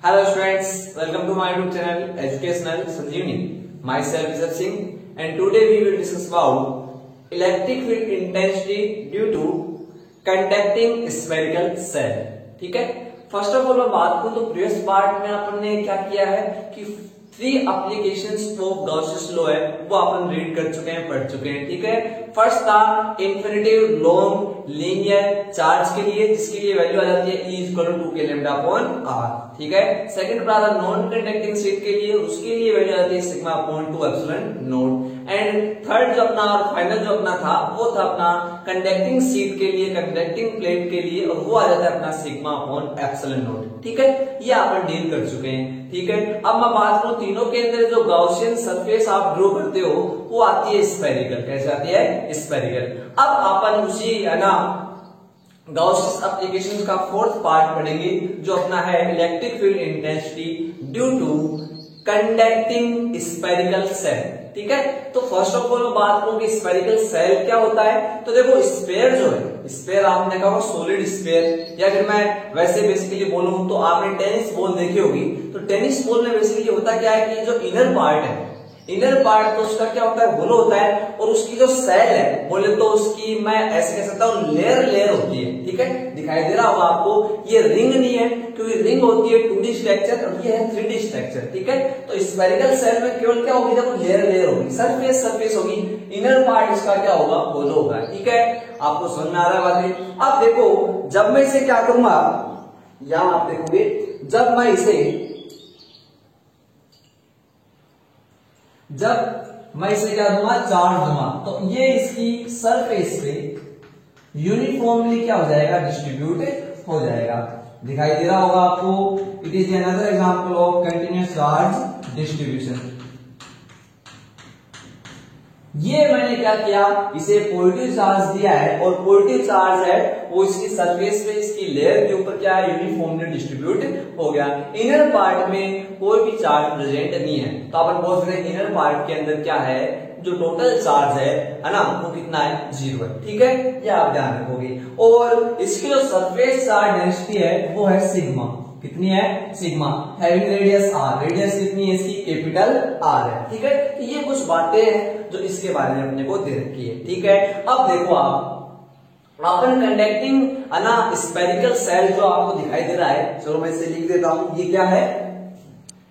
Hello students, welcome to my YouTube channel Educational Sanjeevani. Myself is Singh and today we will discuss about electric field intensity due to conducting spherical cell. ठीक है, first of all मैं बात करूं तो previous part में अपन ने क्या किया है कि 3 एप्लीकेशंस ऑफ गॉसेस लॉ है वो अपन रीड कर चुके हैं, पढ़ चुके हैं. ठीक है, फर्स्ट था इन्फिनिटिव लॉन्ग लीनियर चार्ज के लिए जिसके लिए वैल्यू आ जाती है E = 2k lambda upon r. ठीक है, सेकंड था नॉन कंडक्टिंग शीट के लिए, उसके लिए वैल्यू आ जाती है sigma upon 2 epsilon not. And third जो अपना और फाइनल जो अपना था वो था अपना कंडक्टिंग शीट के लिए, कंडक्टिंग प्लेट के लिए, और वो आ जाता है अपना सिग्मा अपॉन एप्सिलॉन नॉट. ठीक है, ये अपन डील कर चुके हैं. ठीक है, अब मैं बात करूं तीनों के अंदर जो गॉसियन सरफेस आप ड्रॉ करते हो वो आती है स्फेरिकल. कैसे आती है? स्फेरिकल. अब अपन उसी है ना गॉसियन एप्लीकेशन का फोर्थ पार्ट पढ़ेंगे जो अपना है electric field intensity due to conducting spherical shell. ठीक है, तो फर्स्ट ऑफ ऑल बात करूं कि स्फेरिकल सेल क्या होता है. तो देखो स्फेयर जो है, स्फेयर आपने कहा सॉलिड स्फेयर, या फिर मैं वैसे बेसिकली बोलूं तो आपने टेनिस बॉल देखी होगी. तो टेनिस बॉल में बेसिकली होता क्या है कि जो इनर पार्ट है, इनर पार्ट तो उसका क्या होता है, होलो होता है, और उसकी जो सेल है बोले तो उसकी मैं ऐसे कह सकता हूं लेयर लेयर होती है. ठीक है, दिखाई दे रहा होगा आपको, ये रिंग नहीं है क्योंकि रिंग होती है 2D स्ट्रक्चर और ये है 3D स्ट्रक्चर. ठीक है, तो स्फेरिकल सेल में केवल क्या होगी, देखो लेयर लेयर होगी, सरफेस सरफेस होगी, इनर पार्ट इसका क्या होगा, होलो होगा. ठीक है, आपको समझ में आ रहा है बात. अब देखो जब मैं इसे क्या करूंगा, यहां आप देखोगे जब मैं इसे क्या दूंगा, चार्ज दूंगा, तो ये इसकी सरफेस पे यूनिफॉर्मली क्या हो जाएगा, डिस्ट्रीब्यूट हो जाएगा. दिखाई दे रहा होगा आपको. It is another example of continuous charge distribution. ये मैंने क्या किया, इसे पॉजिटिव चार्ज दिया है और पॉजिटिव चार्ज है वो इसकी सरफेस पे, इसकी लेयर के ऊपर क्या है, यूनिफॉर्मली डिस्ट्रीब्यूट हो गया. इनर पार्ट में कोई भी चार्ज प्रेजेंट नहीं है, तो अपन बोल सकते हैं इनर पार्ट के अंदर क्या है, जो टोटल चार्ज है ना, वो कितना है, 0 है. ठीक है, ये आप ध्यान रखोगे. और इसकी जो सरफेस चार्ज डेंसिटी है वो है सिग्मा. कितनी है, sigma, having radius r. Radius कितनी है इसकी, कैपिटल R है. ठीक है, तो ये कुछ बातें हैं जो इसके बारे में अपने को दे रखी है. ठीक है, अब देखो आप अपन कंडक्टिंग ना स्फेरिकल सेल जो आपको दिखाई दे रहा है, चलो मैं इसे लिख देता हूं. ये क्या है,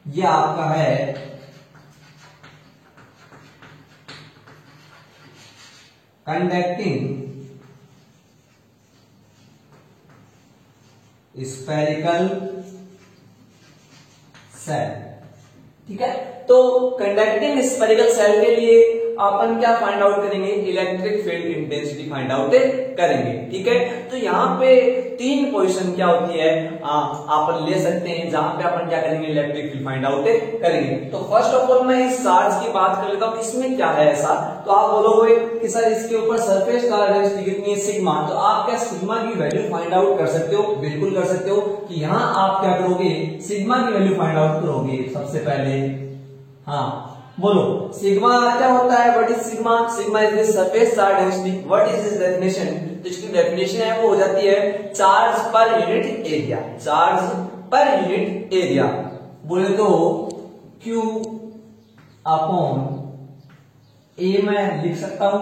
ये आपका है कंडक्टिंग स्फेरिकल सेल. ठीक है, तो कंडक्टिंग स्फेरिकल सेल के लिए अपन क्या फाइंड आउट करेंगे, electric field intensity find out करेंगे. ठीक है, तो यहाँ पे 3 पोजीशन क्या होती है अपन ले सकते हैं जहां पे अपन क्या करेंगे, इलेक्ट्रिक फील्ड फाइंड आउट करेंगे. तो फर्स्ट ऑफ ऑल मैं इस चार्ज की बात कर लेता हूं, इसमें क्या है ऐसा. तो आप बोलोगे कि सर इसके ऊपर सरफेस चार्ज डेंसिटी कितनी है, सिग्मा. तो आप क्या सिग्मा की वैल्यू फाइंड आउट कर सकते हो, बिल्कुल कर सकते हो. कि यहाँ आप क्या करोगे, सिग्मा की वैल्यू फाइंड आउट करोगे सबसे पहले. हाँ बोलो, सिग्मा क्या होता है, what is sigma. Sigma is the surface charge density. What is this definition, तो इसकी डेफिनेशन है वो हो जाती है charge per unit area. Charge per unit area बोले तो Q अपॉन A मैं लिख सकता हूं,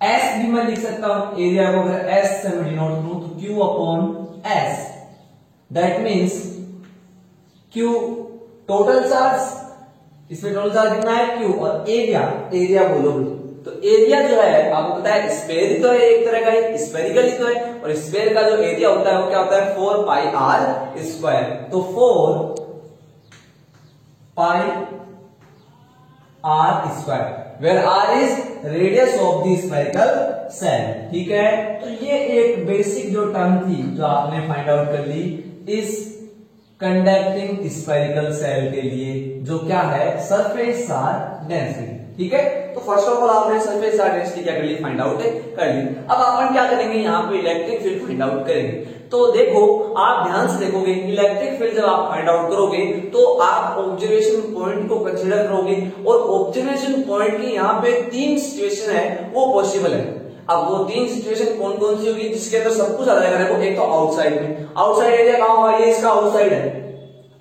S भी मैं लिख सकता हूं. एरिया को अगर S से मैं डिनोट करूं तो Q upon S. That means Q total charge, इसमें टोटल चार्ज कितना है Q, और एरिया बोलोगे तो एरिया जो है आपको पता है स्फेयर ही तो है, एक तरह का ही स्फेरिकल ही तो है, और स्फेयर का जो एरिया होता है वो क्या होता है, 4 पाई r स्क्वायर. तो 4 pi r square, where r is radius of the spherical shell. ठीक है, तो ये एक बेसिक जो टर्म थी जो आपने फाइंड आउट कर ली इस कंडक्टिंग स्फेरिकल सेल के लिए, जो क्या है, सरफेस चार्ज डेंसिटी. ठीक है, तो फर्स्ट ऑफ ऑल आपने सरफेस चार्ज डेंसिटी क्या कर ली, फाइंड आउट कर ली. अब अपन क्या करेंगे, यहाँ पे इलेक्ट्रिक फील्ड फाइंड आउट करेंगे. तो देखो आप ध्यान से देखोगे, इलेक्ट्रिक फील्ड जब आप फाइंड आउट करोगे तो आप ऑब्जर्वेशन पॉइंट को कंसीडर करोगे, और ऑब्जर्वेशन पॉइंट की यहाँ पे 3 सिचुएशन है वो पॉसिबल है. अब वो 3 सिचुएशन कौन कौन सी होगी जिसके अंदर सब कुछ आ जाएगा. देखो एक तो आउटसाइड में, आउटसाइड एरिया कहाँ होगा, ये इसका आउटसाइड है.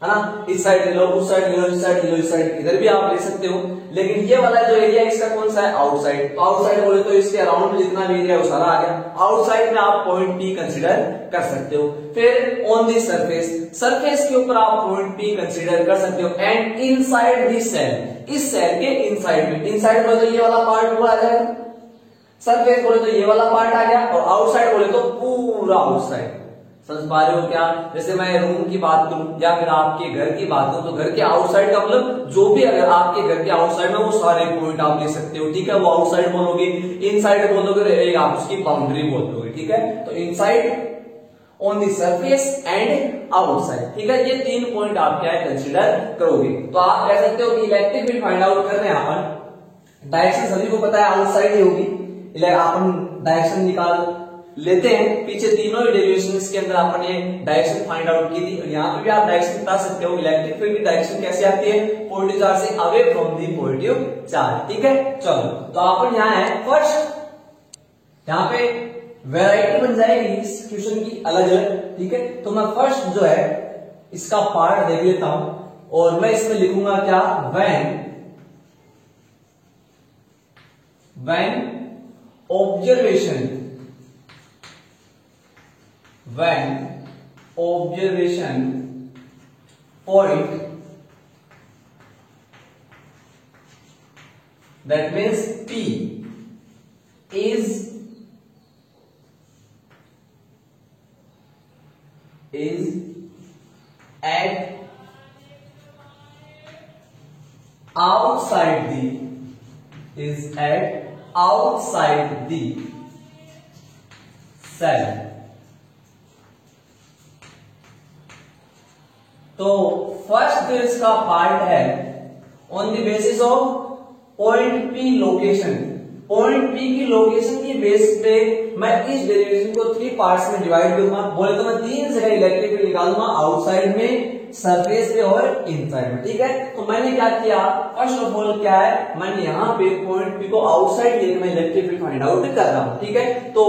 है ना, इस साइड ले लो, उस साइड ले लो, इस साइड ले लो, इस साइड इधर भी आप ले सकते हो। लेकिन ये वाला जो एरिया है इसका कौन सा है, आउटसाइड। तो आउटसाइड बोले तो इसके अराउंड में जितना भी एरिया है वो सारा आ गया। आउटसाइड में आप पॉइंट पी कंसीडर कर सकते हो। फिर ऑन दी सरफेस, सरफेस के ऊपर आप पॉइंट पी कंसीडर कर सकते हो। एंड इनसाइड दिस सेल, इस सेल के इनसाइड में, इनसाइड बोले तो ये वाला पार्ट पूरा आ जाएगा, सरफेस बोले तो ये वाला पार्ट आ गया, और आउटसाइड बोले तो पूरा आउटसाइड। समझ पा रहे हो क्या? जैसे मैं रूम की बात करूं या फिर आपके घर की बात करूं, तो घर के आउटसाइड का मतलब जो भी अगर आपके घर के आउटसाइड में वो सारे पॉइंट आप ले सकते हो, ठीक है। वो आउटसाइड बोलोगे, इनसाइड बोलोगे, आप उसकी बाउंड्री बोल दोगे, ठीक है। तो inside, on the surface and outside, ठीक है। ये 3 पॉइंट आप क्या है कंसीडर करोगे। तो आप कह सकते हो कि इलेक्ट्रिक फील्ड फाइंड आउट कर रहे हैं अपन, डायरेक्शन सभी को पता है आउटसाइड ही होगी, अपन डायरेक्शन निकाल लेते हैं। पीछे तीनों ही डेरिवेशंस के अंदर आपने डायरेक्शन फाइंड आउट की थी, और यहाँ पे भी आप डायरेक्शन बता सकते हो। इलेक्ट्रिक फील्ड की डायरेक्शन कैसे आती है, पॉजिटिव चार्ज से away from the positive charge, ठीक है। चलो, तो अपन यहाँ है फर्स्ट, यहाँ पे वैरायटी बन जाएगी इस क्वेश्चन की अलग अलग, ठीक है। तो मैं फर्स्ट जो है इसका पार्ट देख लेता हूं, और मैं इसमें लिखूंगा क्या, when observation, when observation point, that means P is at outside the cell। तो फर्स्ट जो इसका पार्ट है, on the basis of point P location, point P की लोकेशन की बेस पे मैं इस डेरिवेशन को 3 पार्ट्स में डिवाइड करूंगा। बोले तो मैं 3 जगह इलेक्ट्रिक फील्ड निकालूंगा, आउटसाइड में, सरफेस पे और इनसाइड में, ठीक है। तो मैंने क्या किया, फर्स्ट ऑफ ऑल क्या है, मैंने यहाँ पे पॉइंट पी को आउटसाइड लेकर मैं इलेक्ट्रिक फील्ड फाइंड आउट कर रहा हूँ, ठीक है। तो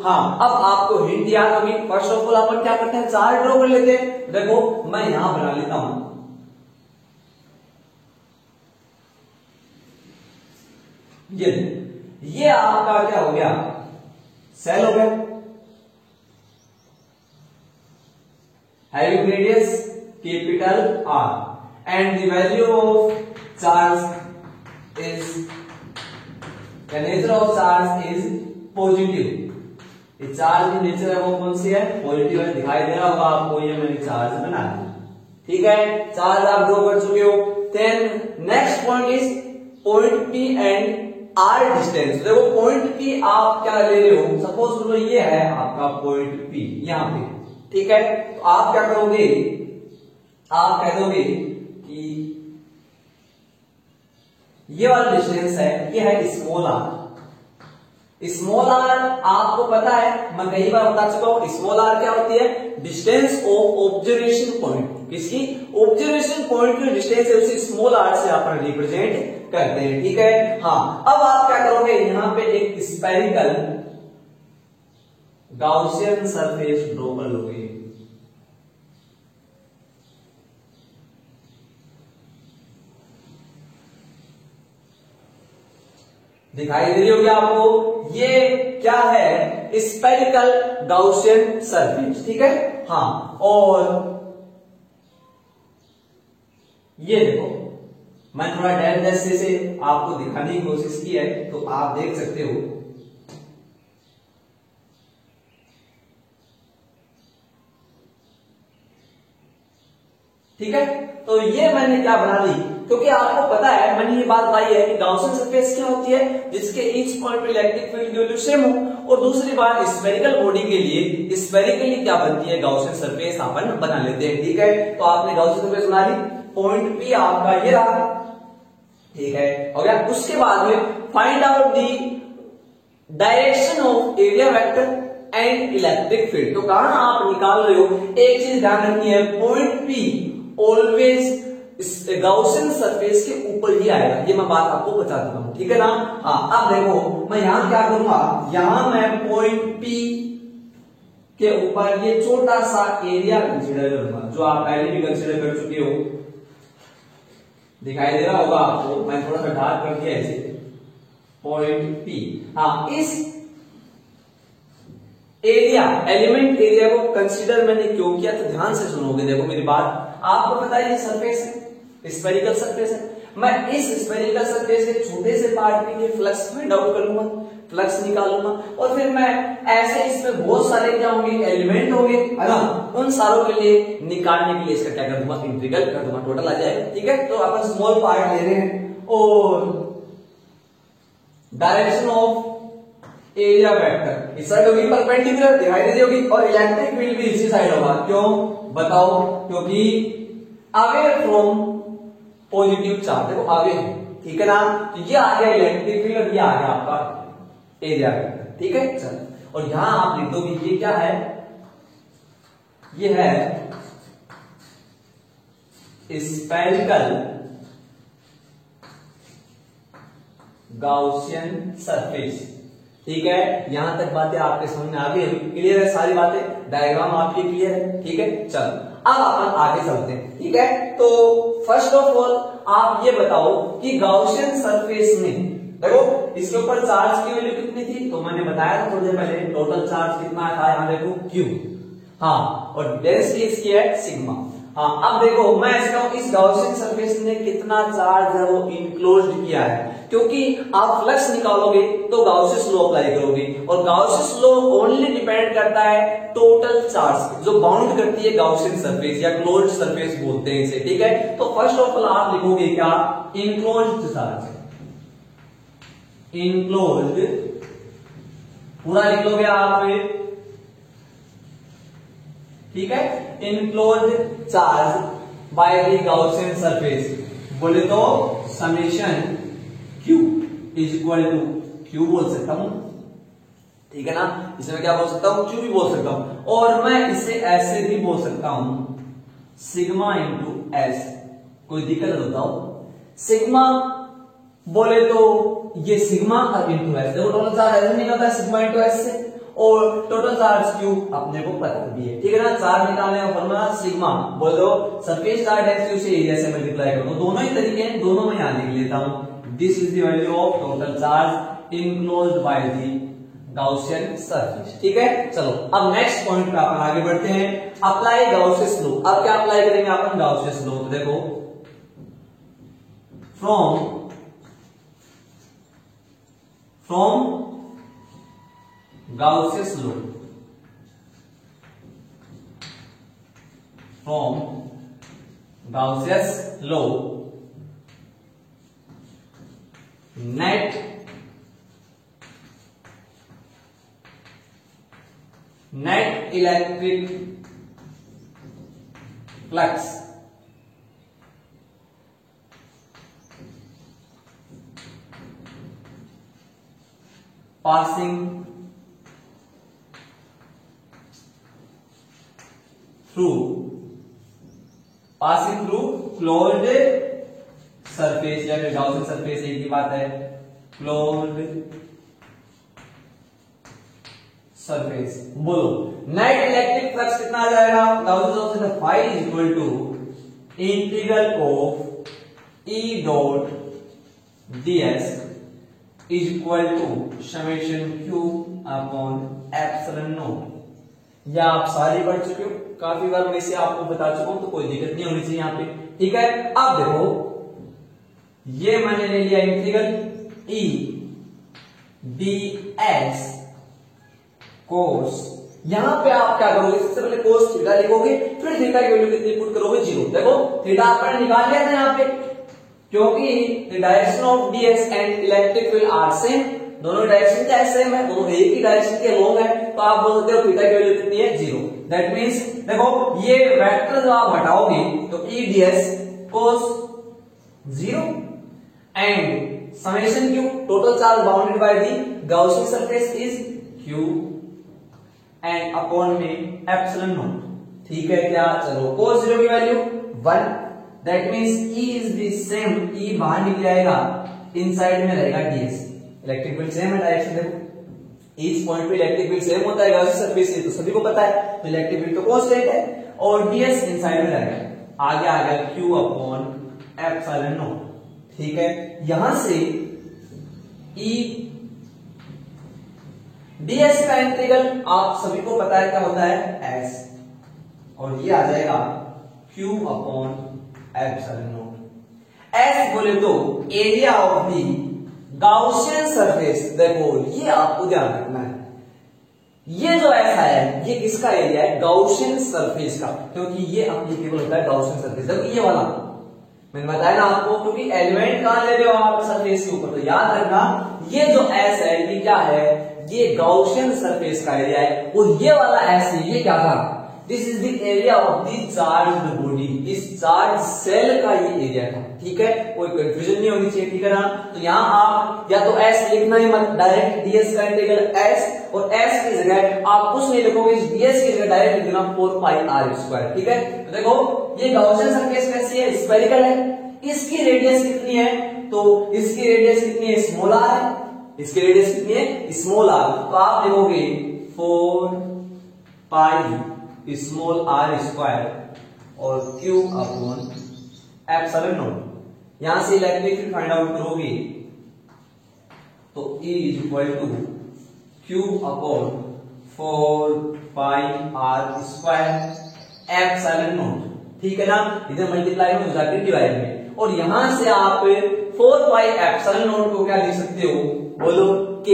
हाँ, अब आपको हिंट याद होगी। फर्स्ट ऑफ ऑल अपन क्या करते हैं, चार्ट ड्रॉ कर लेते हैं। देखो मैं यहां बना लेता हूं, ये आपका क्या हो गया, सेल हो गया, having radius capital R, and the value of charge is, the nature of charge is positive. ये चार्ज की नेचर है वो कौन सी है, पॉजिटिव है। दिखाई दे रहा होगा आपको, ये मैंने चार्ज बना दिया, ठीक है। चार्ज आप ड्रॉ कर चुके हो। Then next point is point P and R distance. देखो पॉइंट पी आप क्या ले रहे हो, सपोज करो ये है आपका पॉइंट पी यहां पे, ठीक है। तो आप क्या करोगे, आप कह दोगे कि ये वाला डिस्टेंस है, ये है स्मॉल आर। स्मॉल आर आपको पता है, मैं कई बार बता चुका हूं, स्मॉल आर क्या होती है, डिस्टेंस ऑफ ऑब्जर्वेशन पॉइंट। किसकी, ऑब्जर्वेशन पॉइंट की डिस्टेंस है, उसे स्मॉल आर से आप रिप्रेजेंट करते हैं, ठीक है। हाँ, अब आप क्या करोगे, यहां पे एक स्फेरिकल गाउसियन सरफेस ड्रॉ कर लोगे। दिखाई दे रही होगी आपको, ये क्या है, स्फेरिकल गाउसियन सरफेस, ठीक है। हाँ, और ये देखो मैं थोड़ा डैश से आपको दिखाने की कोशिश की है, तो आप देख सकते हो। ठीक है, तो ये मैंने क्या बना ली, क्योंकि आपको पता है, मैंने ये बात बताई है कि गाउसियन सरफेस क्या होती है, जिसके ईच पॉइंट पे इलेक्ट्रिक फील्ड की वैल्यू सेम हो। और दूसरी बात, स्फेरिकल बॉडी के लिए स्फेरिकली क्या बनती है, गाउसियन सरफेस अपन बना लेते हैं, ठीक है। तो आपने गाउसियन सरफेस बना ली, पॉइंट पी आपका ये रहा, ठीक है, हो गया। उसके बाद में find out the direction of area vector and electric field. तो कहां आप निकाल रहे हो, एक चीज ध्यान रखनी है, point P always Gaussian surface के ऊपर ही आएगा, ये मैं बात आपको बता देता हूं, ठीक है ना। हाँ, अब देखो मैं यहां क्या करूंगा, यहां मैं पॉइंट पी के ऊपर ये छोटा सा एरिया कंसीडर करूंगा, जो आप पहले भी कंसीडर कर चुके हो। दिखाई दे रहा होगा आपको, मैं थोड़ा सा डार्क कर दिया ऐसे, पॉइंट पी। हाँ, इस एरिया, एलिमेंट एरिया को कंसीडर मैंने क्यों किया, तो ध्यान से सुनोगे। देखो मेरी बात, आपको पता है ये सरफेस है, स्फेरिकल सरफेस है। मैं इस स्फेरिकल सरफेस के छोटे से पार्ट के लिए फ्लक्स फाइंड आउट करूंगा, फ्लक्स निकालूंगा, और फिर मैं ऐसे इसमें बहुत सारे क्या होंगे, एलिमेंट होंगे, है ना। उन सारों के लिए निकालने के लिए इसका क्या कर दूंगा, इंटीग्रल कर दूंगा, टोटल आ जाएगा। ठीक है, तो अपन स्मॉल पार्ट ले रहे हैं, और डायरेक्शन ऑफ एरिया वेक्टर इस साइड होगी, परपेंडिकुलर दिखाई दे रही होगी, और इलेक्ट्रिक फील्ड भी इसी साइड होगा। क्यों बताओ, क्योंकि अवे फ्रॉम पॉजिटिव चार्ज, देखो अवे है, ठीक है ना। तो ये आ गया इलेक्ट्रिक फील्ड, और ये आ गया आपका एरिया वेक्टर। ठीक है, चलो, और यहां आप लिख दोगे ये क्या है, ये है स्फेरिकल गाउसियन सरफेस। ठीक है, यहां तक बातें आपके समझ में आ गई, क्लियर है सारी बातें, डायग्राम आपकी क्लियर है। ठीक है, चलो अब अपन आगे चलते हैं। ठीक है, तो फर्स्ट ऑफ ऑल आप ये बताओ कि गाउसियन सरफेस में देखो इसके ऊपर चार्ज की वैल्यू कितनी थी, तो मैंने बताया था थोड़ी देर पहले, टोटल चार्ज कितना था, यहां देखो Q। हाँ, और डेंसिटी इसकी है सिग्मा। हाँ, अब देखो मैं ऐसे कहूं, इस गाउसियन सरफेस ने कितना चार्ज है वो इनक्लोज्ड किया है, क्योंकि आप फ्लक्स निकालोगे तो गाउसियस लॉ अप्लाई करोगे, और गाउसियस लॉ ओनली डिपेंड करता है टोटल चार्ज, जो बाउंड करती है गाउसियन सरफेस या क्लोज्ड सरफेस बोलते हैं इसे। ठीक है, तो फर्स्ट ऑफ ऑल आप लिखोगे क्या, इनक्लोज्ड चार्ज, इनक्लोज्ड पूरा लिख लोगे आप। ठीक है, enclosed charge by the Gaussian surface, बोले तो summation Q is equal to Q बोल सकता हूं, ठीक है ना। इसमें क्या बोल सकता हूं, Q भी बोल सकता हूं, और मैं इसे ऐसे भी बोल सकता हूं, सिग्मा इंटू एस। कोई दिक्कत है बताओ, सिग्मा बोले तो ये सिग्मा और इंटू एस, देखो टोटल चार्ज ऐसे निकलता है सिग्मा इंटू एस से, और टोटल चार्ज Q अपने को पता भी है। ठीक है ना, चार्ज निकालने का फॉर्मूला सिग्मा, बोल दो सरफेस चार्ज डेंसिटी से एरिया से मल्टीप्लाई करो, दोनों ही तरीके हैं, दोनों में यहां लिख लेता हूं। This is the value of total charge enclosed bye the Gaussian surface. ठीक है, चलो अब नेक्स्ट पॉइंट पे अपन आगे बढ़ते हैं, अप्लाई गाउसियस लॉ। अब क्या अप्लाई करेंगे अपन, गाउसियस लॉ। देखो from Gauss's law, from Gauss's law, net electric flux passing through closed surface या फिर गाउसियन सरफेस, एक ही बात है, क्लोज्ड सरफेस। बोलो नेट इलेक्ट्रिक फ्लक्स कितना आ जाएगा, Gaussian of phi is equal to integral of E dot ds is equal to summation Q upon epsilon naught. या आप सारी पढ़ चुके हो, काफी बार मैं इसे आपको बता चुका हूं, तो कोई दिक्कत नहीं होनी चाहिए यहाँ पे। ठीक है, अब देखो ये मैंने ले लिया इंटीग्रल E ds कोस, यहां पे आप क्या करोगे, सबसे पहले कोस थीटा लिखोगे, फिर थीटा की वैल्यू कितनी पुट करोगे, 0। देखो थीटा आपने निकाल लिया था यहाँ पे, क्योंकि the direction of ds and electric field are same, दोनों डायरेक्शन क्या सेम है, दोनों एक ही डायरेक्शन के अलोंग है, तो आप बोल सकते हो थीटा की वैल्यू कितनी है, 0। दैट मींस देखो ये वेक्टर जो आप हटाओगे तो E ds cos 0 and summation Q total charge bounded by the Gaussian surface is Q and upon में एप्सिलॉन नॉट। ठीक है क्या, चलो cos 0 की value 1, that means E is the same, E बाहर निकल जाएगा, इनसाइड में रहेगा ds, इलेक्ट्रिक फील्ड सेम है, डायरेक्शन देखो इस पॉइंट पे इलेक्ट्रिक फील्ड सेम होता है गॉसियन सरफेस से, तो सभी को पता है, तो इलेक्ट्रिक फील्ड तो कांस्टेंट है और ds इनसाइड में रहेगा, आगे आ गया q अपॉन एप्सिलॉन नॉट। ठीक है, यहां से E ds का इंटीग्रल आप सभी को पता है क्या होता है s, और ये आ जाएगा q upon epsilon not. s बोले तो area of the Gaussian surface. देखो ये आपको ध्यान रखना है, ये जो ऐसा है ये किसका एरिया है, गाउसियन सरफेस का, क्योंकि ये एप्लीकेबल होता है गाउसियन सरफेस। जब ये वाला मैंने बताया ना आपको, क्योंकि एलिमेंट कहां ले रहे हो आप, सरफेस के ऊपर, तो याद रखना ये जो एस है ये क्या है, ये गाउसियन सरफेस का एरिया है, और ये वाला एस है ये क्या था, this is the area of the charged body, इस चार्ज सेल का ये एरिया था। ठीक है, कोई कंफ्यूजन नहीं होनी चाहिए, ठीक है ना। तो यहाँ आप या तो s लिखना ही मत, डायरेक्ट ds का इंटीग्रल s, और s की जगह आप कुछ नहीं लिखोगे, ds की जगह डायरेक्ट लिख देना 4 पाई r स्क्वायर। ठीक है, तो देखो ये गाउसियन सरफेस कैसी है, स्फेरिकल है, इसकी रेडियस कितनी है, तो इसकी रेडियस कितनी है, स्मॉल r है, इसकी रेडियस कितनी है, स्मॉल r, तो आप लिखोगे 4 पाई स्मॉल r स्क्वायर और q अपॉन एप्सिलॉन नॉट। यहां से इलेक्ट्रिक फील्ड फाइंड आउट करोगे तो E is equal to Q upon 4 pi r square epsilon naught. ठीक है ना, इधर मल्टीप्लाई में हो जाती है डिवाइड में, और यहां से आप 4 पाई एप्सिलॉन नॉट को क्या लिख सकते हो, बोलो K,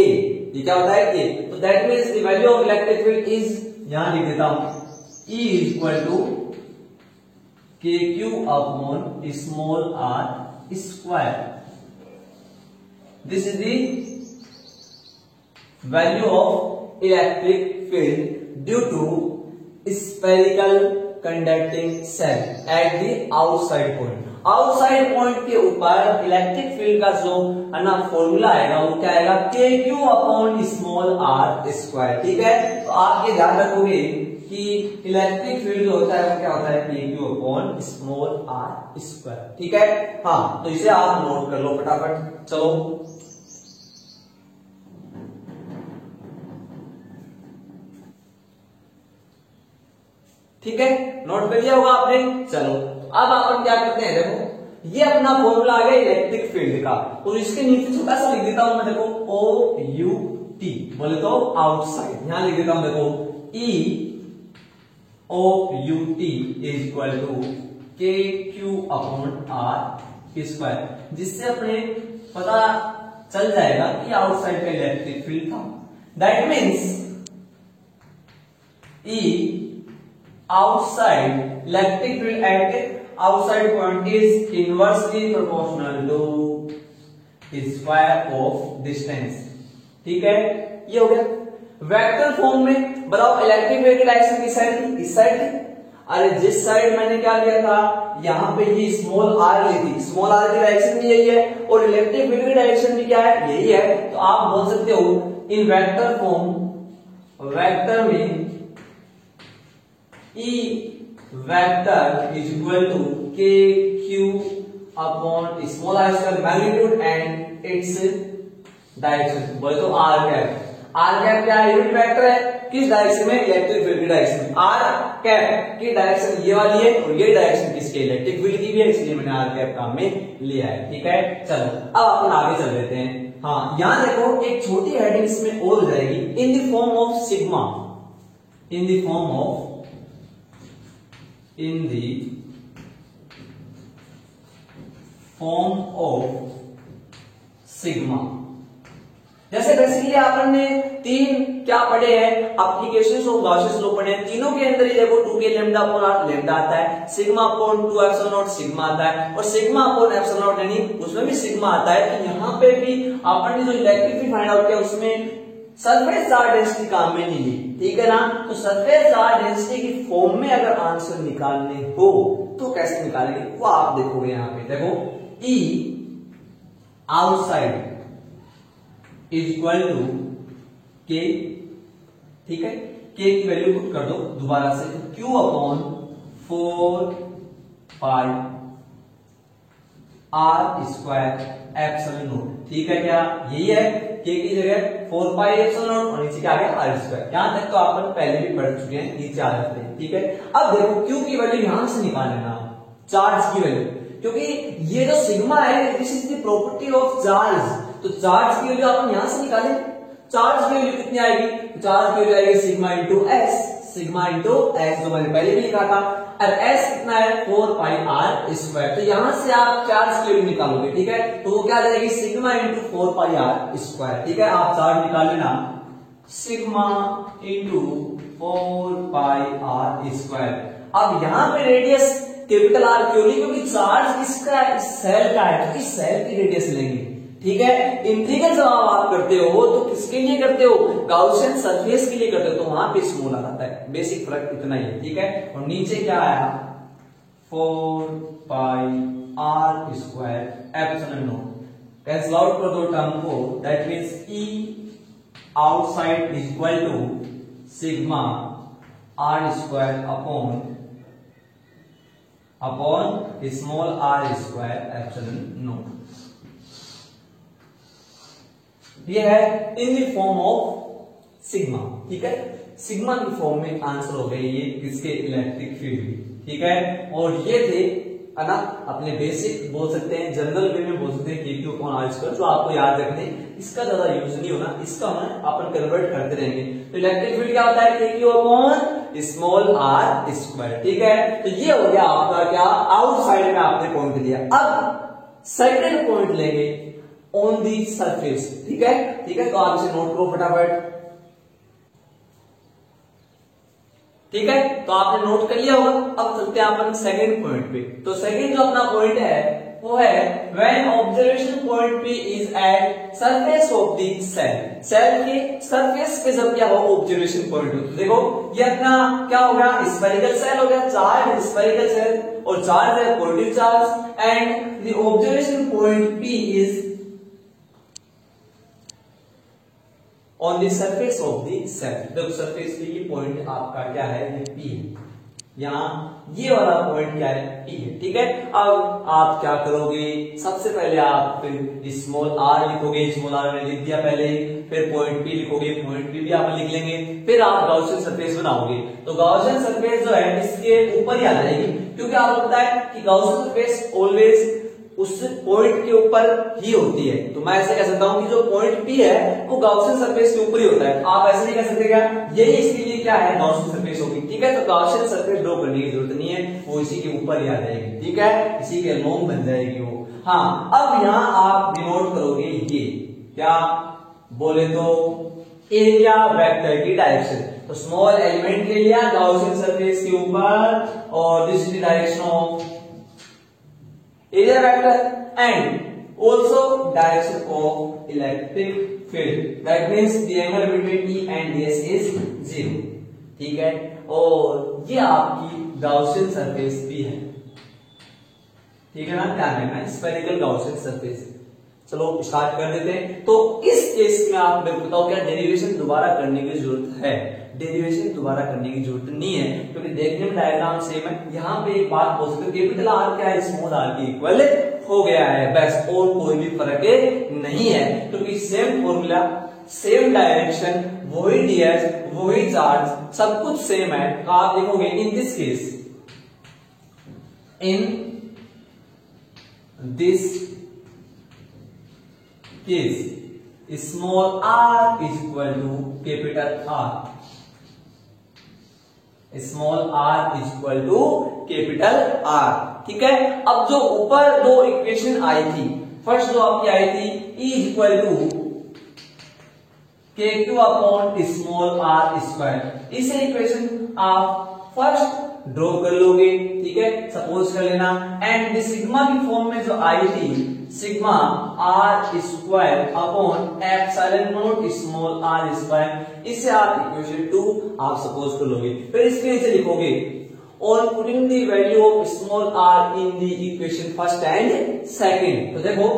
ये क्या होता है K, तो that means the value of electric field is, यहां लिख देता हूं E is equal to KQ upon small r square. This is the value of electric field due to spherical conducting shell at the outside point. Outside point के ऊपर electric field का जो है ना फॉर्मूला आएगा वो क्या आएगा, KQ upon small r square. ठीक है, तो आप ये ध्यान रखोगे कि इलेक्ट्रिक फील्ड जो होता है वो क्या होता है, KQ upon small r square. ठीक है, हाँ, तो इसे आप नोट कर लो फटाफट। चलो ठीक है, नोट कर लिया होगा आपने। चलो अब अपन क्या करते हैं, देखो ये अपना फॉर्मूला आ गया इलेक्ट्रिक फील्ड का, और इसके नीचे छोटा सा लिख देता हूं मैं, देखो OUT, बोले तो आउटसाइड, यहां लिख देता हूं देखो OUT is equal to KQ upon r square, जिससे अपने पता चल जाएगा कि आउटसाइड का इलेक्ट्रिक फील्ड था। That means E outside electric field at outside point is inversely proportional to square of distance। ठीक है, ये हो गया। वेक्टर फॉर्म में बताओ इलेक्ट्रिक फील्ड की डायरेक्शन किस साइड थी, इस साइड थी। अरे जिस साइड मैंने क्या लिया था, यहाँ पे ये स्मॉल r ली थी, स्मॉल r की डायरेक्शन भी यही है और इलेक्ट्रिक फील्ड की डायरेक्शन भी क्या है, यही है। तो आप बोल सकते हो इन वेक्टर फॉर्म, वेक्टर में E vector is equal to KQ upon small r square magnitude and its direction, बोले तो r कैप। r कैप क्या है, यूनिट वेक्टर है, किस डायरेक्शन में, इलेक्ट्रिक फील्ड की डायरेक्शन में। r कैप की डायरेक्शन ये वाली है और ये डायरेक्शन किसकी, इलेक्ट्रिक फील्ड की भी है, इसलिए मैंने r कैप काम में लिया है। ठीक है, चलो अब अपन आगे चल लेते हैं। हाँ, यहां देखो एक छोटी हेडिंग इसमें और हो जाएगी, इन the form of sigma, in the form of, in the form of sigma। जैसे बेसिकली आपने तीन क्या पढ़े हैं, एप्लीकेशंस ऑफ गॉसियन लॉ पढ़े हैं, तीनों के अंदर ही देखो 2k lambda upon r lambda आता है, sigma upon 2 epsilon not sigma आता है, और सिग्मा अपॉन एप्सिलॉन नॉट यानी उसमें भी सिग्मा आता है। तो यहाँ पे भी आपने जो इलेक्ट्रिक फील्ड फाइंड आउट किया उसमें सरफेस चार्ज डेंसिटी काम में नहीं ली। ठीक है ना, तो सरफेस चार्ज डेंसिटी की फॉर्म में अगर आंसर निकालने हो तो कैसे निकालेंगे वो आप देखोगे। यहाँ पे देखो E outside is equal to K। ठीक है, K की वैल्यू पुट कर दो दोबारा से, Q upon 4 pi r square epsilon naught. ठीक है क्या, यही है के की जगह 4 पाई एप्सिलॉन नॉट और नीचे क्या आ गया आर स्क्वायर। यहां तक तो अपन पहले भी पढ़ चुके हैं, नीचे आ जाते हैं। ठीक है, अब देखो क्यू की वैल्यू यहां से निकाल लेना, चार्ज की वैल्यू, क्योंकि ये जो सिग्मा है this is the property of charge, तो चार्ज की वैल्यू अपन यहां से निकालें। चार्ज की वैल्यू कितनी आएगी, चार्ज की वैल्यू आएगी sigma into S, sigma into S जो मैंने पहले भी लिखा था, और एस कितना है 4 पाई आर स्क्वायर। तो यहां से आप चार्ज की वैल्यू निकालोगे। ठीक है, तो वो क्या आ जाएगी sigma into 4 pi r square. ठीक है, आप चार्ज निकाल लेना, sigma into 4 pi r square. अब यहां पे रेडियस कैपिटल आर क्यों ली, क्योंकि चार्ज किसका है, सेल का है, तो इस सेल की रेडियस लेंगे। ठीक है, इंटीग्रल जब आप करते हो तो किसके लिए करते हो, गाउसियन सरफेस के लिए करते हो, तो वहां पे स्मॉल आ जाता है, बेसिक फर्क इतना ही है। ठीक है, और नीचे क्या आया 4 pi r square epsilon naught, cancel out कर दो टर्म को, that means e outside is equal to sigma r square upon small r square epsilon naught. ये है in the form of sigma. ठीक है, सिग्मा की फॉर्म में answer हो गए ये किसके, इलेक्ट्रिक फील्ड। ठीक है, और ये थे है ना अपने बेसिक बोल सकते हैं, जनरल वे में बोल सकते हैं के क्यू अपॉन आर स्क्वायर, जो आपको याद रखने, इसका ज्यादा यूज नहीं होना, इसका हम अपन कन्वर्ट करते रहेंगे। तो इलेक्ट्रिक फील्ड क्या होता है, K Q upon small r square. ठीक है, तो ये हो गया आपका क्या, आउटसाइड में आपने पॉइंट लिया। अब सेकंड पॉइंट लेंगे ऑन दी सरफेस। ठीक है, ठीक है, तो आप इसे नोट करो फटाफट। ठीक है, तो आपने नोट कर लिया होगा। अब चलते हैं अपन सेकंड पॉइंट पे। तो सेकंड जो अपना पॉइंट है वो है when observation point P is at surface of the shell, shell के सरफेस पे जब क्या हो ऑब्जर्वेशन पॉइंट हो, तो देखो ये अपना क्या हो गया, स्फेरिकल सेल हो गया, चार्ज स्फेरिकल सेल, और चार्ज है positive charge, and the observation point P is on the surface of the shell. देखो सरफेस पे ये पॉइंट आपका क्या है, ये P है, यहाँ ये वाला पॉइंट क्या है, P है। ठीक है, अब आप क्या करोगे, सबसे पहले आप स्मॉल r लिखोगे, स्मॉल r मैंने लिख दिया पहले, फिर पॉइंट P लिखोगे, पॉइंट P भी आप लिख लेंगे, फिर आप गाउसियन सरफेस बनाओगे। तो गाउसियन सरफेस जो है इसके ऊपर ही आ जाएगी, क्योंकि आपको पता है कि गाउसियन सरफेस ऑलवेज उस पॉइंट के ऊपर ही होती है। तो मैं ऐसे कह सकता हूं कि जो पॉइंट P है वो गाउसियन सरफेस के ऊपर ही होता है। आप ऐसे नहीं कह सकते क्या, यही इसके लिए क्या है, गाउसियन सरफेस होगी। ठीक है, तो गाउसियन सरफेस ड्रॉ करने की जरूरत नहीं है, वो इसी के ऊपर ही आ जाएगी। ठीक है, इसी के लॉन्ग बन जाएगी वो। हाँ, अब यहाँ आप डिनोट करोगे ये क्या बोले तो एरिया वेक्टर की डायरेक्शन। तो स्मॉल एलिमेंट ले लिया गाउसियन सरफेस के ऊपर, और this is the direction of area vector and also direction of electric field, that means the angle between E and DS is 0। ठीक है, और ये आपकी गाउसियन सरफेस भी है। ठीक है ना, ध्यान रखना स्फेरिकल गाउसियन सरफेस। चलो स्टार्ट कर देते हैं। तो इस केस में आप मेरे को बताओ क्या डेरिवेशन दोबारा करने की जरूरत है, डेरिवेशन दोबारा करने की जरूरत नहीं है, क्योंकि देखने में डायग्राम सेम है। यहाँ पे एक बात बोल सकते हो, कैपिटल आर क्या है, स्मॉल आर के इक्वल हो गया है, बस, और कोई भी फर्क नहीं है, क्योंकि सेम फॉर्मूला, सेम डायरेक्शन, वही डीएस, वही चार्ज, सब कुछ सेम है। तो आप देखोगे in this case, in this case small r is equal to capital R, small r is equal to capital R। ठीक है, अब जो ऊपर दो इक्वेशन आई थी, फर्स्ट जो आपकी आई थी E इज इक्वल टू के Q upon small r square, इसे इक्वेशन आप फर्स्ट ड्रॉ कर लोगे। ठीक है, सपोज कर लेना, एंड सिग्मा की फॉर्म में जो आई थी sigma r square upon epsilon naught small r square, इसे आप इक्वेशन 2 आप सपोज कर लोगे। फिर इसके नीचे लिखोगे on putting the value of small r in the equation first and second. तो देखो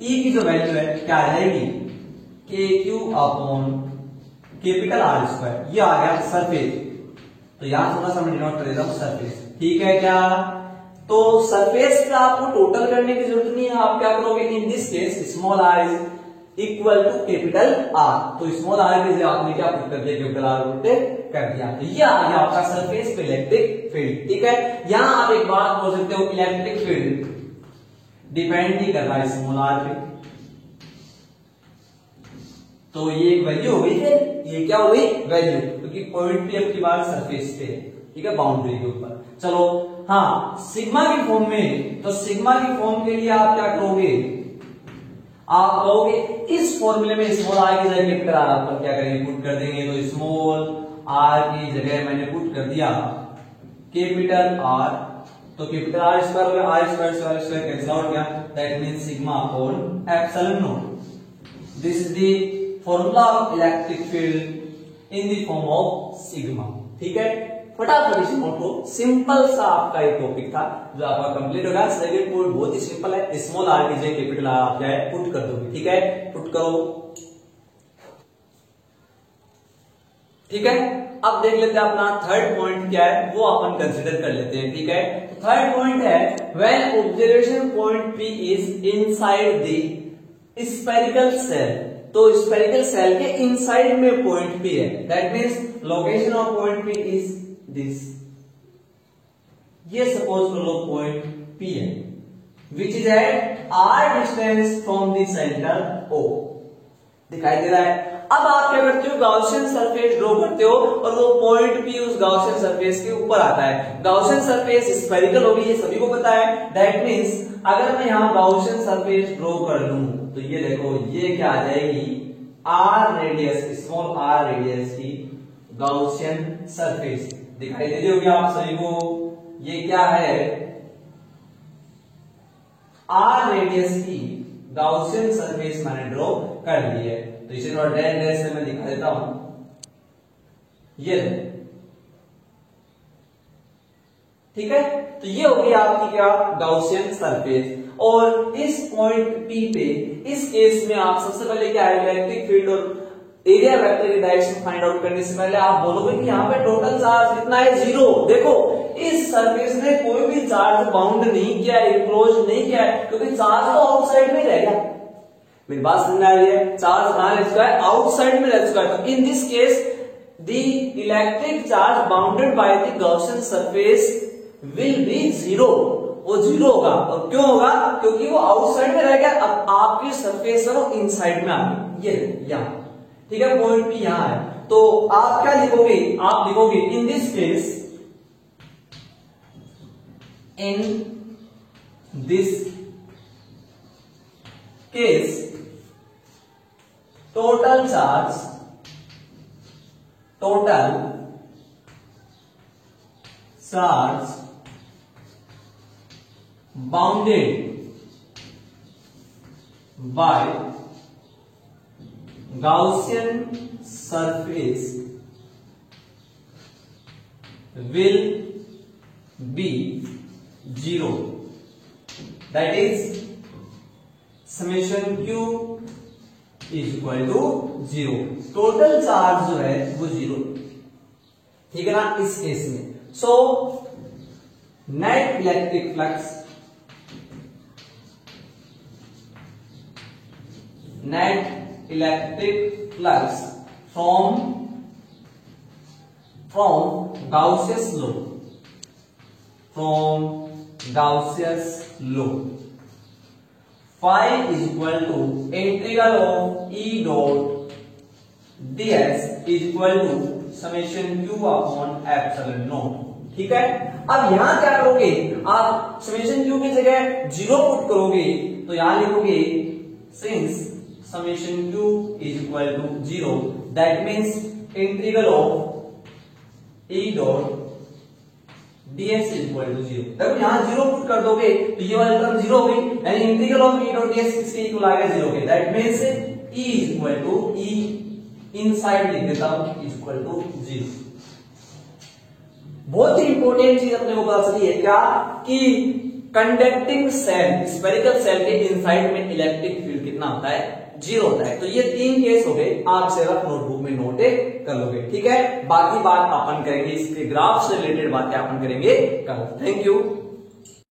ई की जो वैल्यू है क्या आ जाएगी, के Q upon capital R square, ये आ गया सरफेस। तो यहां थोड़ा सा मैं डिनोट कर देता हूं सरफेस। ठीक है क्या, तो सरफेस का आपको टोटल करने की जरूरत नहीं है, आप क्या करोगे, in this case small r is equal to capital R, तो स्मॉल आर की जगह आपने क्या पुट कर दिया, कैपिटल आर पुट कर दिया, तो ये आ गया आपका सरफेस पे इलेक्ट्रिक फील्ड। ठीक है, यहां आप एक बात बोल सकते हो, इलेक्ट्रिक फील्ड डिपेंड नहीं कर रहा है स्मॉल आर पे, तो ये एक वैल्यू हो गई है, ये क्या हो गई, वैल्यू, क्योंकि पॉइंट पे आपकी बात सरफेस पे है, ठीक है, बाउंड्री के ऊपर। चलो हाँ, सिग्मा की फॉर्म में, तो सिग्मा की फॉर्म के लिए आप क्या करोगे, आप कहोगे इस फॉर्मूले में स्मॉल आर की जगह कैपिटल आर आप क्या करेंगे, पुट कर देंगे, तो स्मॉल आर की जगह मैंने पुट कर दिया कैपिटल आर, तो कैपिटल आर स्क्वायर हो गया, आर स्क्वायर से आर स्क्वायर कैंसिल आउट गया, that means sigma upon epsilon not. This is the formula of electric field in the form of sigma. ठीक है, फटाफट इस नोट को, सिंपल सा आपका एक टॉपिक था जो आपका कंप्लीट होगा। सेकंड पॉइंट बहुत ही सिंपल है, स्मॉल आर की जगह कैपिटल आर आप क्या है पुट कर दोगे। ठीक है, पुट करो। ठीक है, अब देख लेते हैं अपना थर्ड पॉइंट क्या है, वो अपन कंसीडर कर लेते हैं। ठीक है, तो थर्ड पॉइंट है, when observation point P is inside the spherical shell, तो स्फेरिकल सेल के इनसाइड में पॉइंट पी है, that means location of point P is this, ये सपोज कर लो पॉइंट पी है, which is at r distance from the centre O, दिखाई दे रहा है। अब आप क्या करते हो, गाउसियन सरफेस ड्रॉ करते हो और वो पॉइंट पी उस गाउसियन सरफेस के ऊपर आता है। गाउसियन सरफेस स्फेरिकल होगी, ये सभी को पता है, दैट मींस अगर मैं यहां गाउसियन सरफेस ड्रॉ कर लूं तो ये देखो, ये क्या आ जाएगी, r radius, small r radius की गाउसियन सरफेस, दिखाई दे रही होगी आप सभी को, ये क्या है, आर रेडियस की गाउसियन सरफेस मैंने ड्रॉ कर दी है। तो इसे थोड़ा डैश डैश से मैं दिखा देता हूं, ये ठीक है, तो ये हो गई आपकी क्या, गाउसियन सरफेस। और इस पॉइंट पी पे, इस केस में आप सबसे पहले क्या है, इलेक्ट्रिक फील्ड और एरिया वेक्टर की डायरेक्शन फाइंड आउट करने से पहले आप बोलोगे कि यहाँ पे टोटल चार्ज कितना है, 0। देखो इस सरफेस ने कोई भी चार्ज बाउंड नहीं किया है, इनक्लोज नहीं किया है, क्योंकि चार्ज तो आउटसाइड में रह गया। मेरी बात समझ आ रही है, चार्ज कहां रह चुका है, आउटसाइड में रह चुका है। तो इन this case the electric charge bounded by the Gaussian surface will be 0, वो 0 होगा। और क्यों होगा, क्योंकि वो आउटसाइड में रह गया, अब आपकी सरफेस है वो इनसाइड में आ गई, ये यहां, ठीक है, पॉइंट पी यहां है। तो आप क्या लिखोगे, आप लिखोगे इन this case, in this case total charge bounded by Gaussian surface will be 0, that is summation q is equal to 0, total charge जो है वो 0, ठीक है ना, इस केस में। So net electric flux, net electric flux from Gaussian law, phi is equal to integral of E dot ds is equal to summation q upon epsilon naught, ठीक है। अब यहां क्या करोगे, आप समेशन q की जगह 0 पुट करोगे, तो यहां लिखोगे since summation q is equal to 0, that means integral of E dot ds is equal to 0। देखो यहां 0 पुट कर दोगे तो ये वाली टर्म 0 हो गई, यानी integral of E dot ds किसके इक्वल आ गया, 0 के। That means E is equal to E inside लिख देता हूं is equal to 0। बहुत ही इंपॉर्टेंट चीज अपने को पता चली है क्या, कि कंडक्टिंग सेल, स्फेरिकल सेल के इनसाइड में इलेक्ट्रिक फील्ड कितना होता है, 0 होता है। तो ये 3 केस हो गए, आप से नोटबुक में नोट कर लोगे, ठीक है। बाकी बात अपन करेंगे, इसके ग्राफ से रिलेटेड बातें अपन करेंगे कल। Thank you.